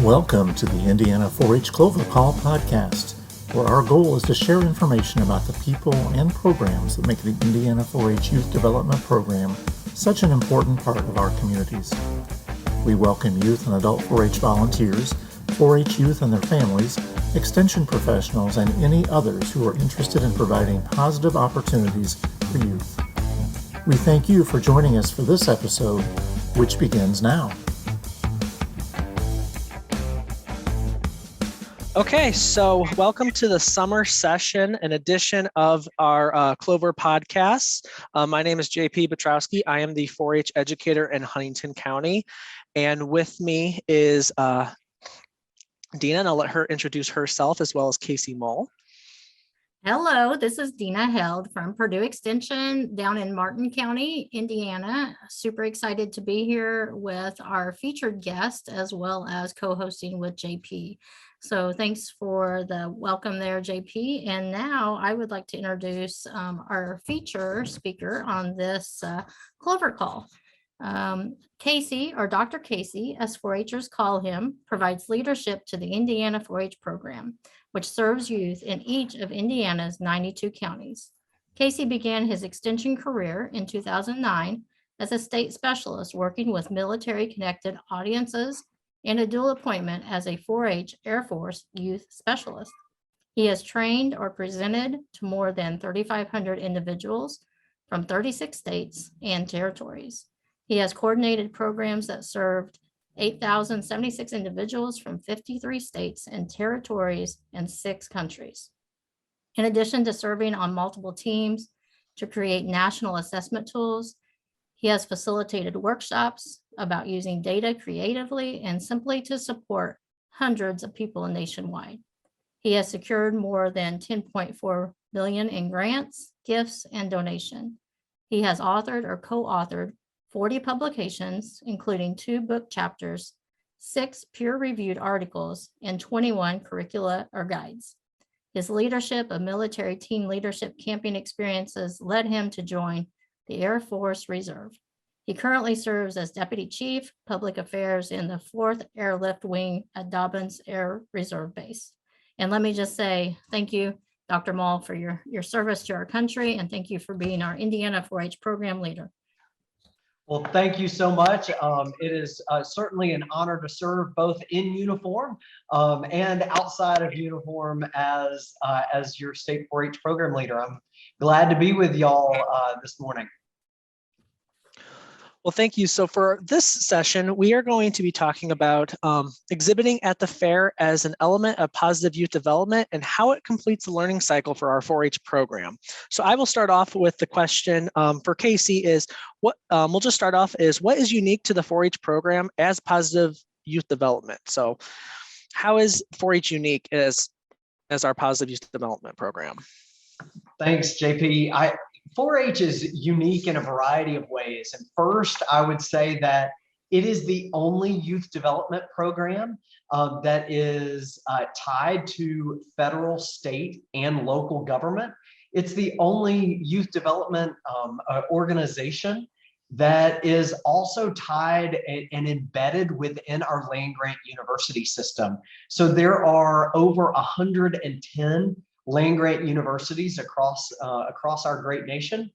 Welcome to the Indiana 4-H Clover Call podcast, where our goal is to share information about the people and programs that make the Indiana 4-H Youth Development Program such an important part of our communities. We welcome youth and adult 4-H volunteers, 4-H youth and their families, extension professionals, and any others who are interested in providing positive opportunities for youth. We thank you for joining us for this episode, which begins now. Okay, so welcome to the summer session, an edition of our Clover podcasts. My name is Pietrowski. I am the 4-H educator in Huntington County. And with me is Dena, and I'll let her introduce herself, as well as Casey Mull. Hello, this is Dena Held from Purdue Extension down in Martin County, Indiana. Super excited to be here with our featured guest, as well as co-hosting with JP. So thanks for the welcome there, JP. And now I would like to introduce our feature speaker on this Clover call. Casey, or Dr. Casey, as 4-Hers call him, provides leadership to the Indiana 4-H program, which serves youth in each of Indiana's 92 counties. Casey began his extension career in 2009 as a state specialist working with military-connected audiences and a dual appointment as a 4-H Air Force youth specialist. He has trained or presented to more than 3,500 individuals from 36 states and territories. He has coordinated programs that served 8,076 individuals from 53 states and territories and 6 countries. In addition to serving on multiple teams to create national assessment tools, he has facilitated workshops about using data creatively and simply to support hundreds of people nationwide. He has secured more than $10.4 million in grants, gifts, and donation. He has authored or co-authored 40 publications, including 2 book chapters, 6 peer-reviewed articles, and 21 curricula or guides. His leadership of military team leadership camping experiences led him to join the Air Force Reserve. He currently serves as Deputy Chief, Public Affairs in the 4th Airlift Wing at Dobbins Air Reserve Base. And let me just say thank you, Dr. Mull, for your service to our country, and thank you for being our Indiana 4-H program leader. Well, thank you so much. It is certainly an honor to serve both in uniform and outside of uniform as your state 4-H program leader. I'm glad to be with y'all this morning. Well, thank you. So for this session, we are going to be talking about exhibiting at the fair as an element of positive youth development and how it completes the learning cycle for our 4-H program. So I will start off with the question for Casey is, what we'll just start off is, what is unique to the 4-H program as positive youth development? So how is 4-H unique as our positive youth development program? Thanks, JP. 4-H is unique in a variety of ways. And first, I would say that it is the only youth development program that is tied to federal, state, and local government. It's the only youth development organization that is also tied and embedded within our land-grant university system. So there are over 110 land-grant universities across our great nation.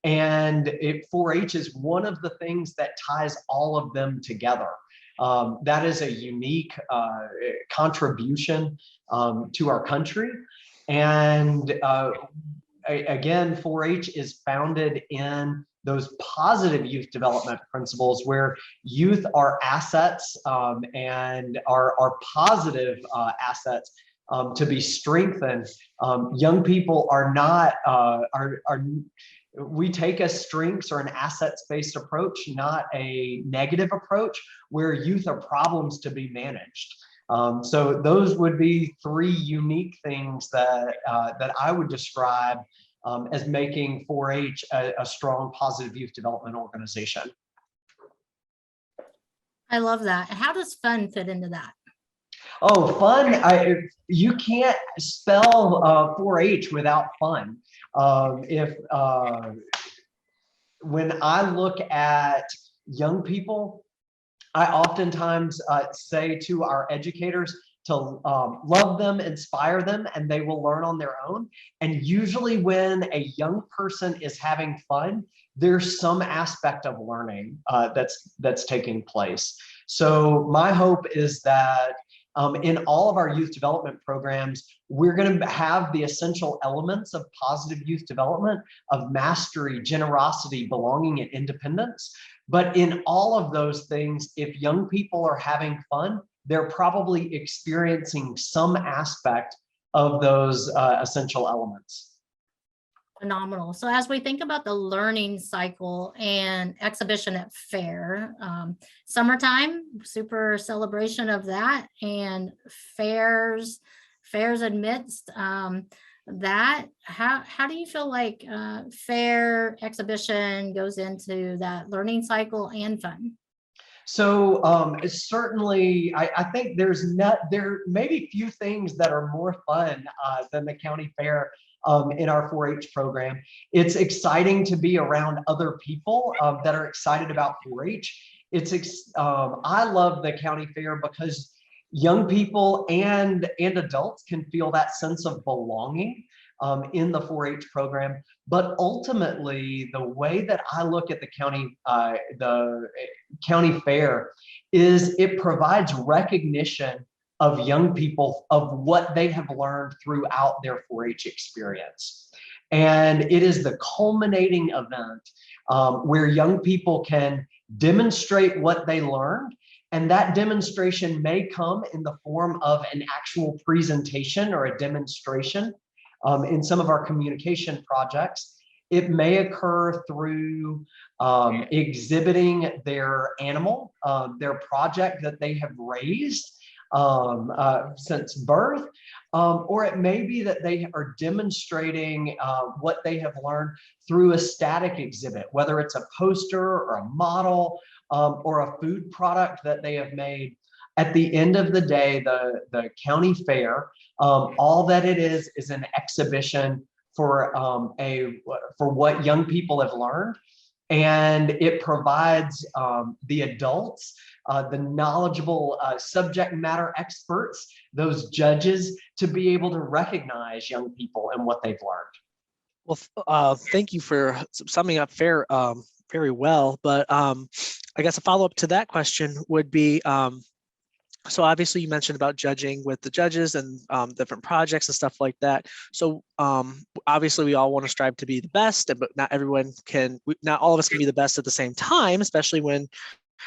And 4-H is one of the things that ties all of them together. That is a unique contribution to our country. And again, 4-H is founded in those positive youth development principles where youth are assets and are positive assets to be strengthened. Young people are not, we take a strengths or an assets-based approach, not a negative approach, where youth are problems to be managed. So those would be 3 unique things that I would describe as making 4-H a strong positive youth development organization. I love that. How does fun fit into that? Oh, fun. You can't spell 4-H without fun. When I look at young people, I oftentimes say to our educators to love them, inspire them, and they will learn on their own. And usually when a young person is having fun, there's some aspect of learning that's taking place. So my hope is that in all of our youth development programs, we're going to have the essential elements of positive youth development, of mastery, generosity, belonging, and independence. But in all of those things, if young people are having fun, they're probably experiencing some aspect of those essential elements. Phenomenal. So as we think about the learning cycle and exhibition at fair, summertime, super celebration of that, and fairs amidst that, how do you feel like fair exhibition goes into that learning cycle and fun? So certainly, I think there may be few things that are more fun than the county fair in our 4-H program. It's exciting to be around other people that are excited about 4-H. I love the county fair because young people and adults can feel that sense of belonging in the 4-H program. But ultimately, the way that I look at the county fair is it provides recognition of young people of what they have learned throughout their 4-H experience. And it is the culminating event where young people can demonstrate what they learned. And that demonstration may come in the form of an actual presentation or a demonstration. In some of our communication projects, it may occur through exhibiting their animal, their project that they have raised since birth, or it may be that they are demonstrating what they have learned through a static exhibit, whether it's a poster or a model or a food product that they have made. At the end of the day, the county fair, all that it is an exhibition for what young people have learned, and it provides the adults, the knowledgeable subject matter experts, those judges, to be able to recognize young people and what they've learned. Well, thank you for summing up fair very well. But I guess a follow-up to that question would be, so obviously you mentioned about judging with the judges and different projects and stuff like that. So obviously we all want to strive to be the best, but not all of us can be the best at the same time, especially when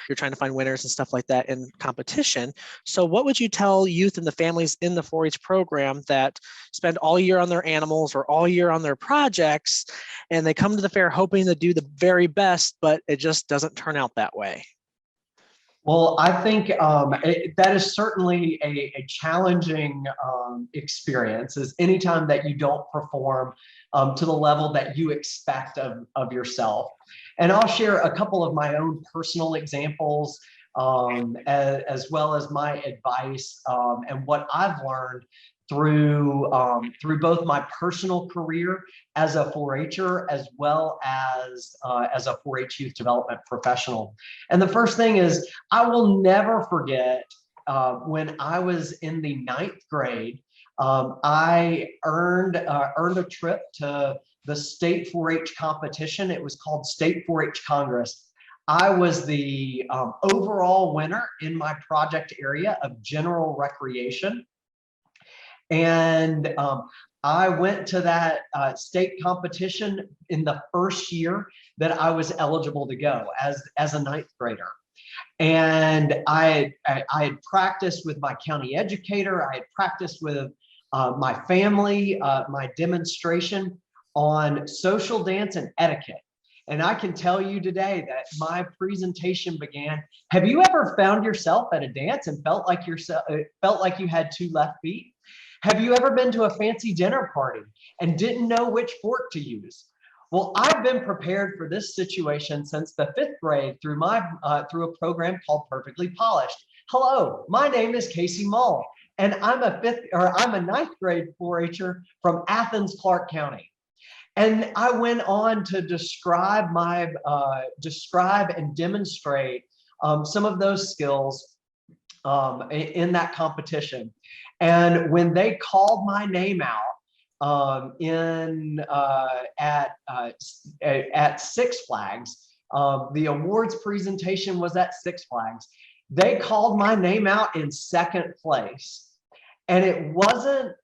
you're trying to find winners and stuff like that in competition. So what would you tell youth and the families in the 4-H program that spend all year on their animals or all year on their projects, and they come to the fair hoping to do the very best, but it just doesn't turn out that way? Well, I think that is certainly a challenging experience, is anytime that you don't perform to the level that you expect of yourself. And I'll share a couple of my own personal examples as well as my advice and what I've learned through both my personal career as a 4-H'er as well as a 4-H youth development professional. And the first thing is, I will never forget when I was in the 9th grade, I earned a trip to the state 4-H competition. It was called State 4-H Congress. I was the overall winner in my project area of general recreation. And I went to that state competition in the first year that I was eligible to go as a 9th grader. And I had practiced with my county educator. I had practiced with my family, my demonstration on social dance and etiquette. And I can tell you today that my presentation began. Have you ever found yourself at a dance and felt like you had 2 left feet? Have you ever been to a fancy dinner party and didn't know which fork to use? Well, I've been prepared for this situation since the 5th grade through a program called Perfectly Polished. Hello, my name is Casey Mull, and I'm a 9th grade 4-H'er from Athens, Clark County. And I went on to describe and demonstrate some of those skills in that competition. And when they called my name out at Six Flags, the awards presentation was at Six Flags. They called my name out in second place. And it wasn't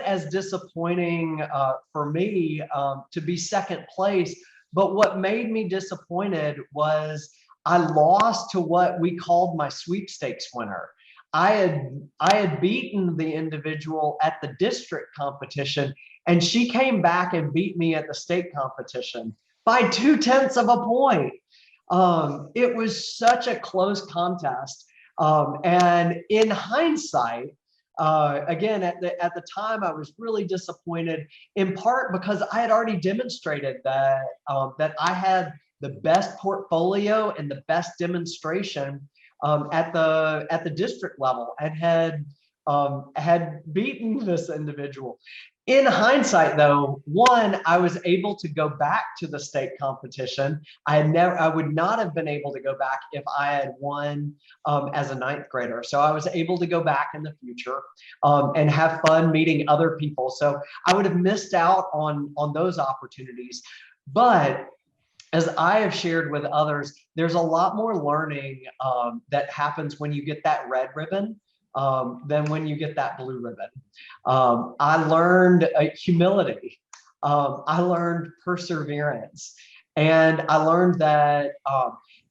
as disappointing for me to be second place. But what made me disappointed was I lost to what we called my sweepstakes winner. I had beaten the individual at the district competition, and she came back and beat me at the state competition by 0.2 of a point. It was such a close contest. And in hindsight, again, at the time, I was really disappointed, in part because I had already demonstrated that I had the best portfolio and the best demonstration at the district level, and had beaten this individual. In hindsight, though, one, I was able to go back to the state competition. I would not have been able to go back if I had won as a 9th grader. So I was able to go back in the future and have fun meeting other people. So I would have missed out on those opportunities. But as I have shared with others, there's a lot more learning that happens when you get that red ribbon than when you get that blue ribbon. I learned humility. I learned perseverance. And I learned that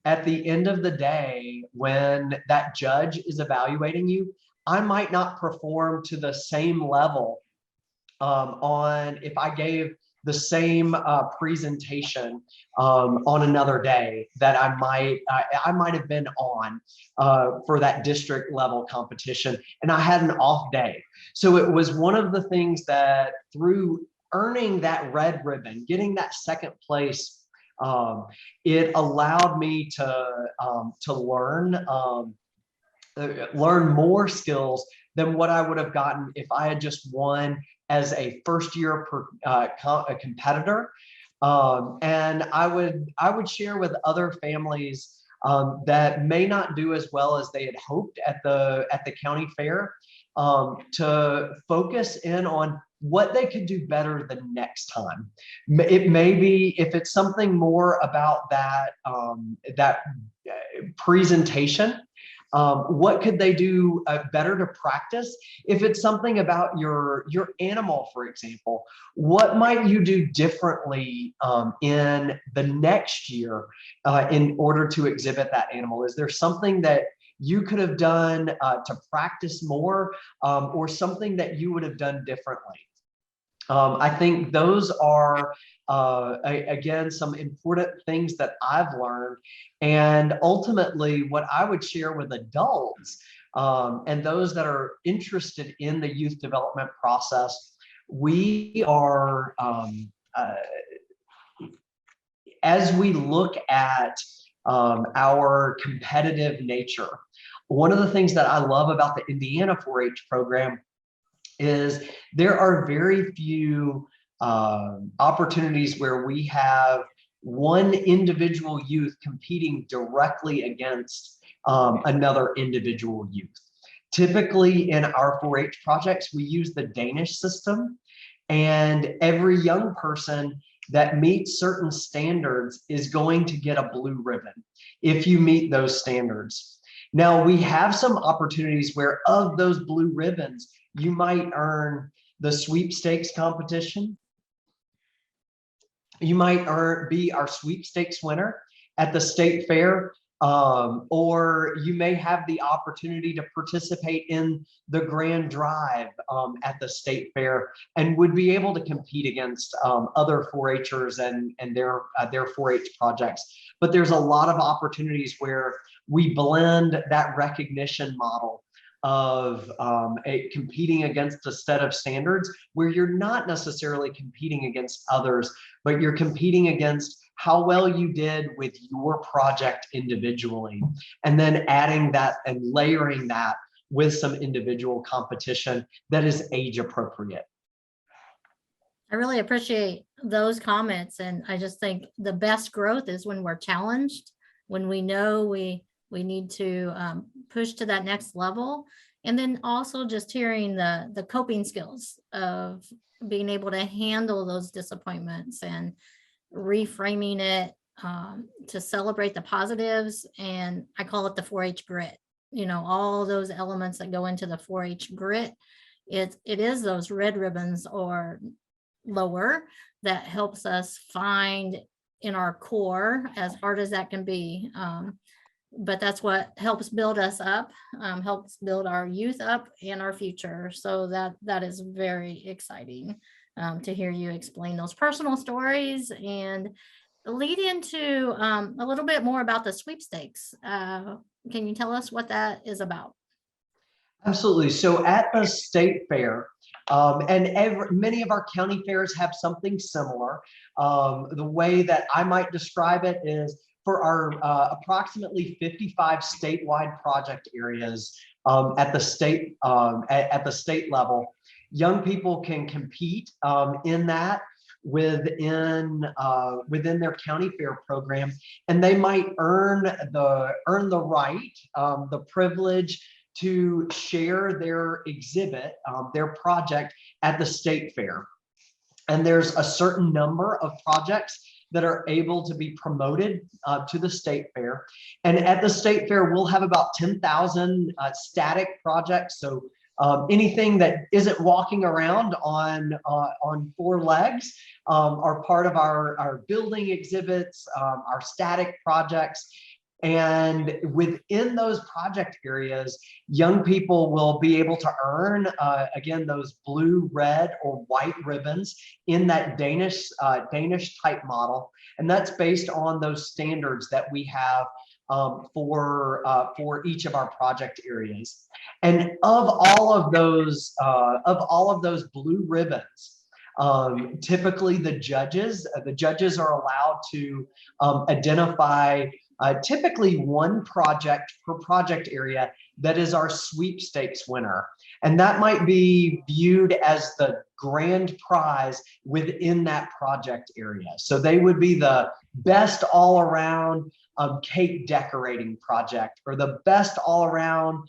at the end of the day, when that judge is evaluating you, I might not perform to the same level if I gave the same presentation on another day that I might have been on for that district level competition, and I had an off day. So it was one of the things that, through earning that red ribbon, getting that second place, it allowed me to learn more skills than what I would have gotten if I had just won as a first-year competitor. And I would share with other families that may not do as well as they had hoped at the county fair, to focus in on what they could do better the next time. It may be, if it's something more about that presentation, what could they do better to practice? If it's something about your animal, for example, what might you do differently in the next year in order to exhibit that animal? Is there something that you could have done to practice more, or something that you would have done differently? I think those are, again, some important things that I've learned. And ultimately, what I would share with adults and those that are interested in the youth development process, we are, as we look at our competitive nature, one of the things that I love about the Indiana 4-H program is there are very few opportunities where we have one individual youth competing directly against another individual youth. Typically in our 4-H projects, we use the Danish system, and every young person that meets certain standards is going to get a blue ribbon if you meet those standards. Now, we have some opportunities where, of those blue ribbons, you might earn the sweepstakes competition. You might be our sweepstakes winner at the state fair, or you may have the opportunity to participate in the grand drive at the state fair, and would be able to compete against other 4-Hers and their 4-H projects. But there's a lot of opportunities where we blend that recognition model of competing against a set of standards, where you're not necessarily competing against others, but you're competing against how well you did with your project individually, and then adding that and layering that with some individual competition that is age appropriate. I really appreciate those comments. And I just think the best growth is when we're challenged when we know we need to push to that next level. And then also just hearing the coping skills of being able to handle those disappointments and reframing it to celebrate the positives. And I call it the 4-H grit. You know, all those elements that go into the 4-H grit. It is those red ribbons or lower that helps us find in our core, as hard as that can be. But that's what helps build us up, helps build our youth up and our future. So that is very exciting to hear you explain those personal stories and lead into a little bit more about the sweepstakes. Can you tell us what that is about? Absolutely. So at the state fair, and many of our county fairs have something similar. The way that I might describe it is for our approximately 55 statewide project areas at the state level, young people can compete in that within their county fair program, and they might earn the right, the privilege to share their exhibit, their project at the state fair. And there's a certain number of projects that are able to be promoted to the state fair. And at the state fair, we'll have about 10,000 static projects. So anything that isn't walking around on 4 legs are part of our building exhibits, our static projects. And within those project areas, young people will be able to earn, again, those blue, red, or white ribbons in that Danish type model. And that's based on those standards that we have for each of our project areas. And of all of those blue ribbons, typically the judges are allowed to identify typically one project per project area that is our sweepstakes winner. And that might be viewed as the grand prize within that project area. So they would be the best all around cake decorating project, or the best all around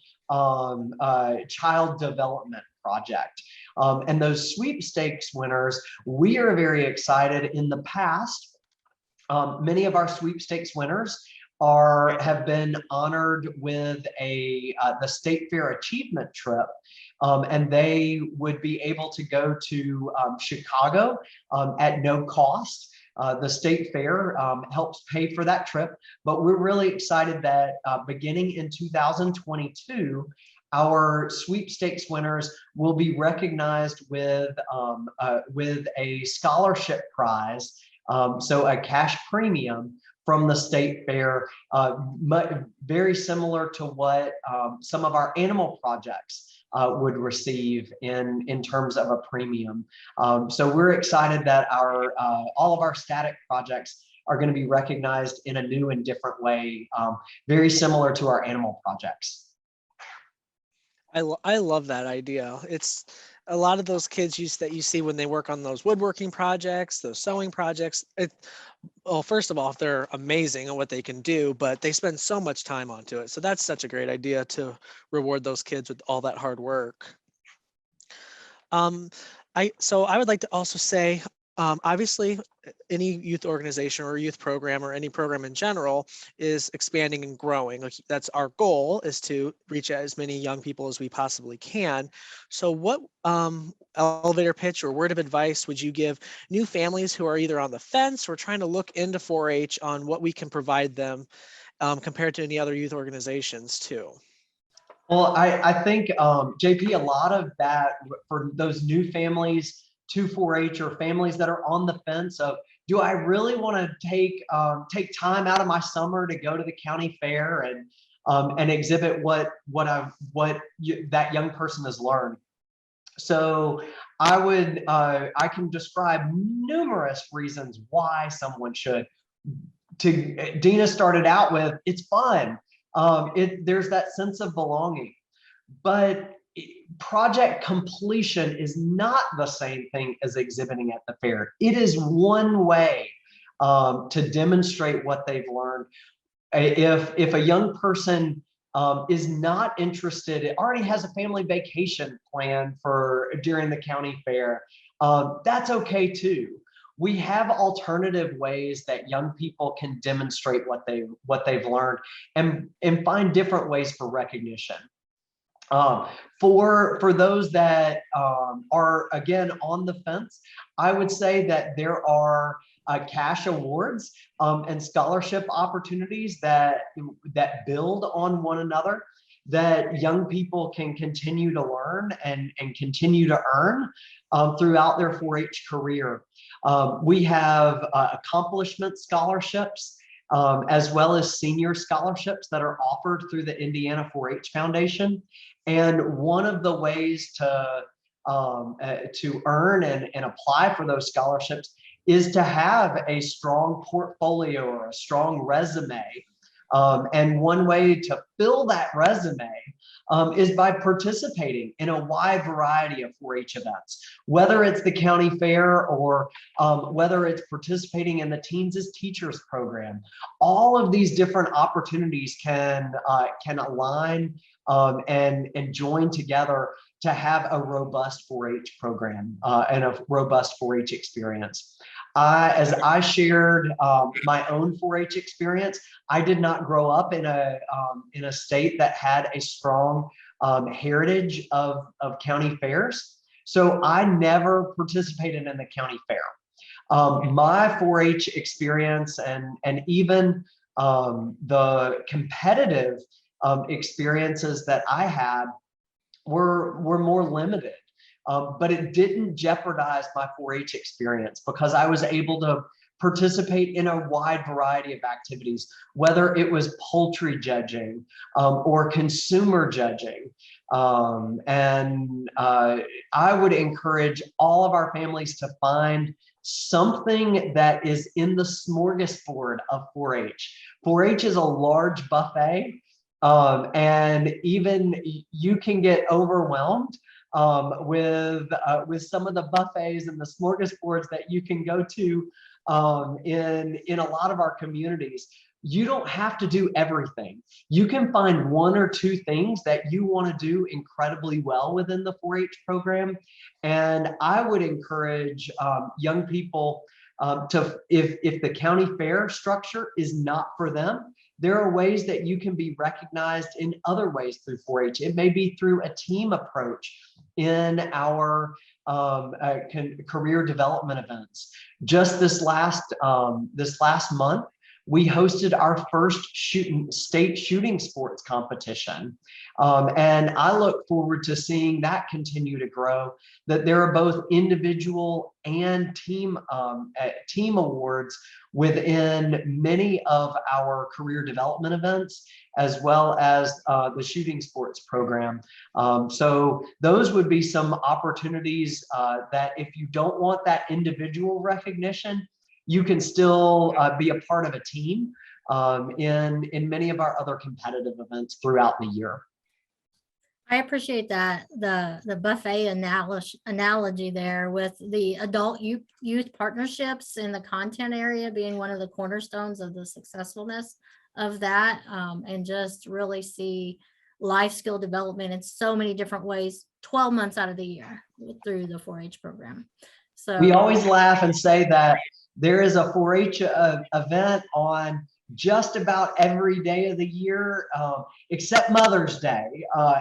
child development project. And those sweepstakes winners, we are very excited. In the past, many of our sweepstakes winners have been honored with the State Fair Achievement Trip, and they would be able to go to Chicago at no cost. The State Fair helps pay for that trip, but we're really excited that beginning in 2022, our sweepstakes winners will be recognized with a scholarship prize, so a cash premium from the state fair, very similar to what some of our animal projects would receive in terms of a premium. So we're excited that all of our static projects are going to be recognized in a new and different way, very similar to our animal projects. I love that idea. It's a lot of those kids that you see when they work on those woodworking projects, those sewing projects. Well, first of all, they're amazing at what they can do, but they spend so much time onto it. So that's such a great idea to reward those kids with all that hard work. So I would like to also say, obviously, any youth organization or youth program or any program in general is expanding and growing. Like, that's our goal, is to reach as many young people as we possibly can. So what elevator pitch or word of advice would you give new families who are either on the fence or trying to look into 4-H on what we can provide them compared to any other youth organizations too? Well, I think, JP, a lot of that for those new families to 4-H, or families that are on the fence of, do I really want to take time out of my summer to go to the county fair and exhibit what that young person has learned? So I can describe numerous reasons why someone should. Dena started out with, it's fun. There's that sense of belonging, but project completion is not the same thing as exhibiting at the fair. It is one way to demonstrate what they've learned. if a young person is not interested, it already has a family vacation planned for during the county fair, that's okay too. We have alternative ways that young people can demonstrate what they've learned and find different ways for recognition. For those that are again on the fence, I would say that there are cash awards and scholarship opportunities that build on one another, that young people can continue to learn and continue to earn throughout their 4-H career. We have accomplishment scholarships, as well as senior scholarships that are offered through the Indiana 4-H Foundation. And one of the ways to earn and apply for those scholarships is to have a strong portfolio or a strong resume. And one way to fill that resume is by participating in a wide variety of 4-H events, whether it's the county fair or whether it's participating in the Teens as Teachers program. All of these different opportunities can align and join together to have a robust 4-H program and a robust 4-H experience. As I shared my own 4-H experience, I did not grow up in a state that had a strong heritage of county fairs. So I never participated in the county fair. My 4-H experience and even the competitive experiences that I had were more limited. But it didn't jeopardize my 4-H experience because I was able to participate in a wide variety of activities, whether it was poultry judging or consumer judging. I would encourage all of our families to find something that is in the smorgasbord of 4-H. 4-H is a large buffet, and even you can get overwhelmed with some of the buffets and the smorgasbords that you can go to in a lot of our communities. You don't have to do everything. You can find 1 or 2 things that you want to do incredibly well within the 4-H program. And I would encourage young people if the county fair structure is not for them, there are ways that you can be recognized in other ways through 4-H. It may be through a team approach in our career development events. Just this last month, we hosted our first state shooting sports competition. And I look forward to seeing that continue to grow, that there are both individual and team awards within many of our career development events, as well as the shooting sports program. So those would be some opportunities that if you don't want that individual recognition, you can still be a part of a team in many of our other competitive events throughout the year. I appreciate that, the buffet analogy there, with the adult youth partnerships in the content area being one of the cornerstones of the successfulness of that, and just really see life skill development in so many different ways 12 months out of the year through the 4-H program. So we always laugh and say that there is a 4-H event on just about every day of the year, except Mother's Day.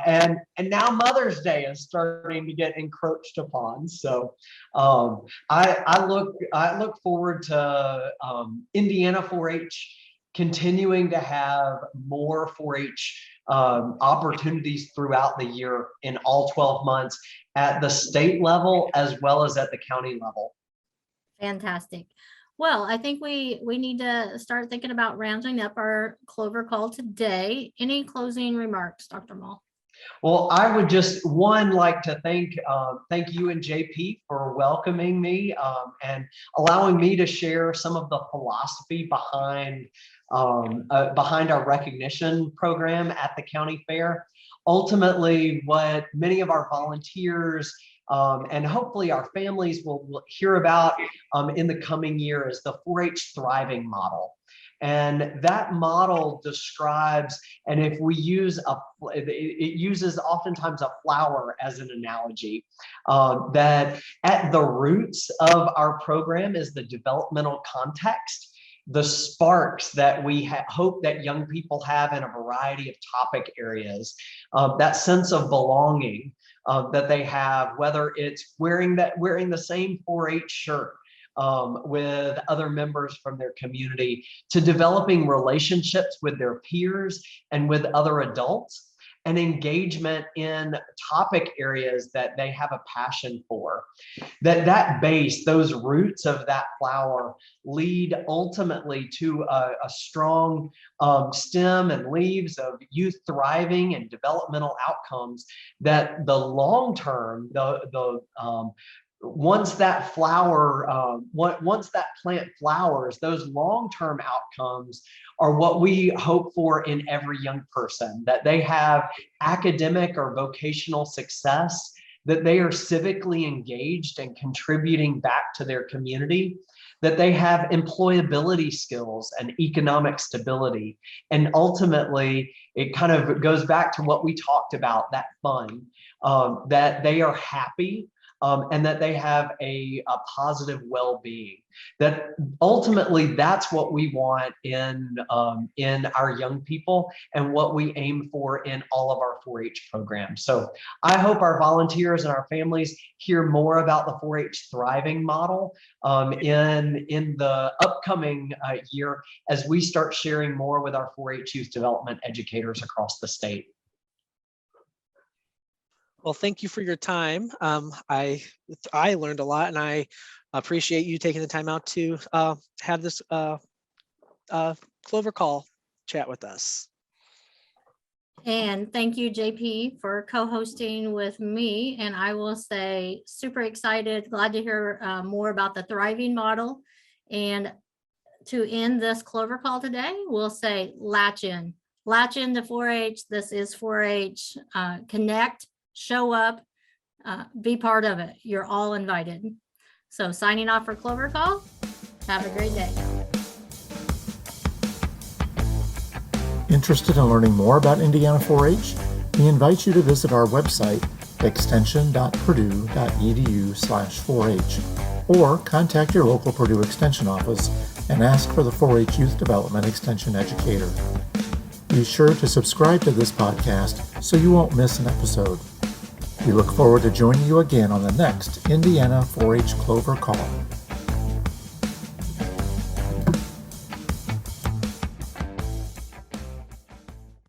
And now Mother's Day is starting to get encroached upon. So I look forward to Indiana 4-H continuing to have more 4-H opportunities throughout the year in all 12 months at the state level as well as at the county level. Fantastic. Well, I think we need to start thinking about rounding up our Clover call today. Any closing remarks, Dr. Mull? Well, I would just like to thank you and JP for welcoming me and allowing me to share some of the philosophy behind our recognition program at the county fair. Ultimately, what many of our volunteers and hopefully our families will hear about in the coming year is the 4-H thriving model. And that model describes, and if we use it uses oftentimes a flower as an analogy, that at the roots of our program is the developmental context, the sparks that we hope that young people have in a variety of topic areas, that sense of belonging that they have, whether it's wearing the same 4-H shirt with other members from their community, to developing relationships with their peers and with other adults, and engagement in topic areas that they have a passion for. That base, those roots of that flower lead ultimately to a strong stem and leaves of youth thriving and developmental outcomes that the long term, once that plant flowers, those long-term outcomes are what we hope for in every young person, that they have academic or vocational success, that they are civically engaged and contributing back to their community, that they have employability skills and economic stability. And ultimately, it kind of goes back to what we talked about, that fun, that they are happy, and that they have a positive well-being. That ultimately, that's what we want in our young people and what we aim for in all of our 4-H programs. So I hope our volunteers and our families hear more about the 4-H thriving model in the upcoming year as we start sharing more with our 4-H youth development educators across the state. Well, thank you for your time. I learned a lot, and I appreciate you taking the time out to have this Clover call chat with us. And thank you, JP, for co-hosting with me. And I will say, super excited, glad to hear more about the thriving model. And to end this Clover call today, we'll say latch in to 4-H. This is 4-H. Connect, show up, be part of it. You're all invited. So signing off for Clover Call. Have a great day. Interested in learning more about Indiana 4-H? We invite you to visit our website, extension.purdue.edu/4H, or contact your local Purdue Extension office and ask for the 4-H Youth Development Extension Educator. Be sure to subscribe to this podcast so you won't miss an episode. We look forward to joining you again on the next Indiana 4-H Clover Call.